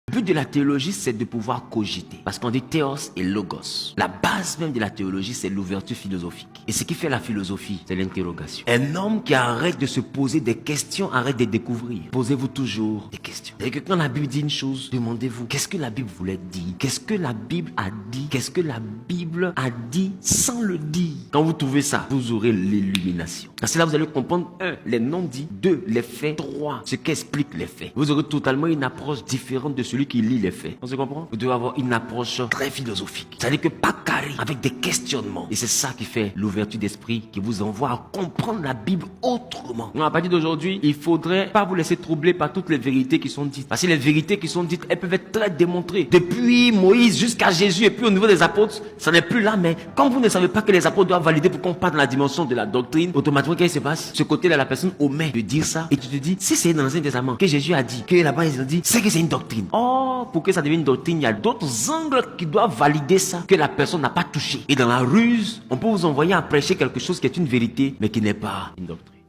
Le but de la théologie, c'est de pouvoir cogiter. Parce qu'on dit théos et logos. La base même de la théologie, c'est l'ouverture philosophique. Et ce qui fait la philosophie, c'est l'interrogation. Un homme qui arrête de se poser des questions, arrête de découvrir. Posez-vous toujours des questions. Et que quand la Bible dit une chose, demandez-vous, qu'est-ce que la Bible voulait dire? Qu'est-ce que la Bible a dit? Qu'est-ce que la Bible a dit sans le dire? Quand vous trouvez ça, vous aurez l'illumination. Parce que là, vous allez comprendre, 1, les non-dits, 2, les faits, 3, ce qu'expliquent les faits. Vous aurez totalement une approche différente de celui qui lit les faits. On se comprend? Vous devez avoir une approche très philosophique. C'est-à-dire que pas carré, avec des questionnements. Et c'est ça qui fait l'ouverture d'esprit, qui vous envoie à comprendre la Bible autrement. Donc à partir d'aujourd'hui, il faudrait pas vous laisser troubler par toutes les vérités qui sont dites. Parce que les vérités qui sont dites, elles peuvent être très démontrées. Depuis Moïse jusqu'à Jésus et puis au niveau des apôtres, ça n'est plus là. Mais quand vous ne savez pas que les apôtres doivent valider pour qu'on parte dans la dimension de la doctrine, automatiquement, qu'est-ce qui se passe? Ce côté-là, la personne omet de dire ça. Et tu te dis, si c'est dans l'Ancien Testament que Jésus a dit, que là-bas ils ont dit, c'est que c'est une doctrine. Oh, pour que ça devienne une doctrine, il y a d'autres angles qui doivent valider ça, que la personne n'a pas touché. Et dans la ruse, on peut vous envoyer à prêcher quelque chose qui est une vérité, mais qui n'est pas une doctrine.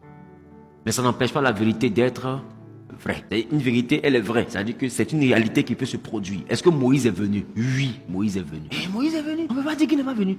Mais ça n'empêche pas la vérité d'être vraie. Une vérité, elle est vraie. C'est-à-dire que c'est une réalité qui peut se produire. Est-ce que Moïse est venu? Oui, Moïse est venu. Et Moïse est venu. On ne peut pas dire qu'il n'est pas venu.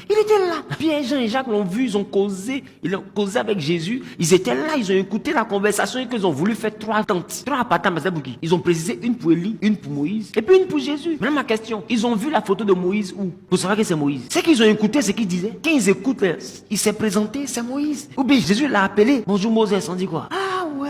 Il était là. Pierre, Jean et Jacques l'ont vu, ils ont causé. Ils ont causé avec Jésus. Ils étaient là, ils ont écouté la conversation et qu'ils ont voulu faire 3 tentes. 3 appartements, c'est pour qui? Ils ont précisé une pour Élie, une pour Moïse et puis une pour Jésus. Même ma question. Ils ont vu la photo de Moïse où? Pour savoir que c'est Moïse. C'est qu'ils ont écouté ce qu'il disait. Quand ils écoutent, il s'est présenté, c'est Moïse. Ou bien Jésus l'a appelé. Bonjour Moses, on dit quoi? Ah ouais.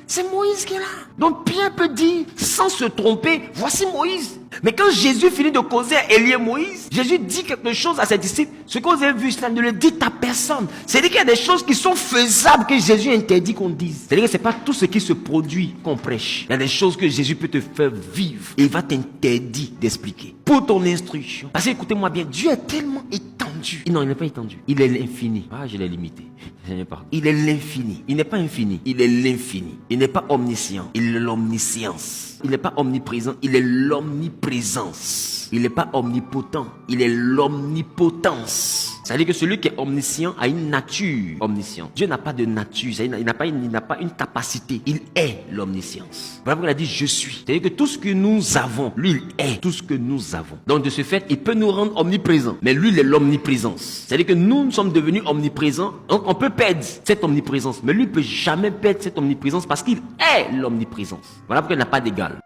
C'est Moïse qui est là. Donc Pierre peut dire, sans se tromper, voici Moïse. Mais quand Jésus finit de causer à Élie et Moïse, Jésus dit quelque chose à ses disciples. Ce que vous avez vu, cela ne le dit à personne. C'est-à-dire qu'il y a des choses qui sont faisables que Jésus interdit qu'on dise. C'est-à-dire que ce n'est pas tout ce qui se produit qu'on prêche. Il y a des choses que Jésus peut te faire vivre et il va t'interdire d'expliquer. Pour ton instruction. Parce que écoutez-moi bien, Dieu est tellement étendu. Non, il n'est pas étendu. Il est l'infini. Ah, je l'ai limité. Il est l'infini. Il n'est pas infini. Il est l'infini. Il n'est pas omniscient. Il est l'omniscience. Il n'est pas omniprésent. Il est l'omniprésence. Il n'est pas omnipotent. Il est l'omnipotence. C'est-à-dire que celui qui est omniscient a une nature omnisciente. Dieu n'a pas de nature. Il n'a pas une capacité. Il est l'omniscience. Voilà pourquoi il a dit je suis. C'est-à-dire que tout ce que nous avons, lui, il est tout ce que nous avons. Donc de ce fait, il peut nous rendre omniprésents. Mais lui, il est l'omniprésence. C'est-à-dire que nous sommes devenus omniprésents. Donc on peut perdre cette omniprésence. Mais lui, il ne peut jamais perdre cette omniprésence parce qu'il est l'omniprésence. Voilà pourquoi il n'a pas d'égal.